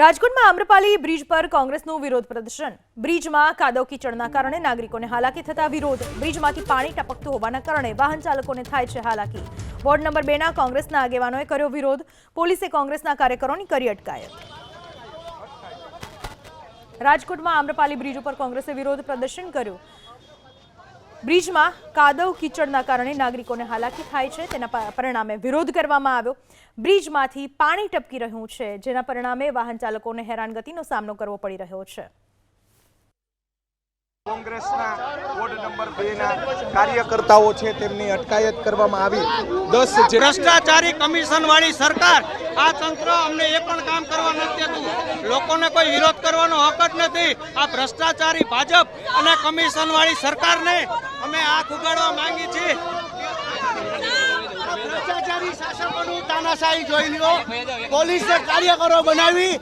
રાજકોટમાં આમ્રપાલી બ્રિજ પર કોંગ્રેસનું વિરોધ પ્રદર્શન। બ્રિજમાં કાદવ કીચડના કારણે નાગરિકોને હાલાકી થતા વિરોધ। બ્રિજમાંથી પાણી ટપકતું હોવાના કારણે વાહન ચાલકોને થાય છે હાલાકી। વોર્ડ નંબર 2 ના કોંગ્રેસના આગેવાનોએ કર્યો વિરોધ। પોલીસે કોંગ્રેસના કાર્યકરોની કરી અટકાયત। રાજકોટમાં આમ્રપાલી બ્રિજ ઉપર કોંગ્રેસે વિરોધ પ્રદર્શન કર્યું। બ્રિજમાં કાદવ કીચડના કારણે નાગરિકોને હાલાકી થાય છે, તેના પરિણામે વિરોધ કરવામાં આવ્યો। બ્રિજમાંથી પાણી ટપકી રહ્યું છે, જેના પરિણામે વાહન ચાલકોને હેરાનગતિનો સામનો કરવો પડી રહ્યો છે। કોંગ્રેસના વોર્ડ નંબર 2 ના કાર્યકર્તાઓ છે તેમની અટકાયત કરવામાં આવી। 10 ભ્રષ્ટાચારી કમિશન વાળી સરકાર, આ તંત્ર અમને એ પણ કામ કરવા નથી દેતું। લોકોને કોઈ વિરોધ કરવાનો હક જ નથી। આ ભ્રષ્ટાચારી ભાજપ અને કમિશન વાળી સરકારને અમે આંખ ઉગાડવા માંગી છીએ। ભ્રષ્ટાચારી શાસકોનું તાનાશાહી જોઈ લો, પોલીસે કાર્યકરો બનાવી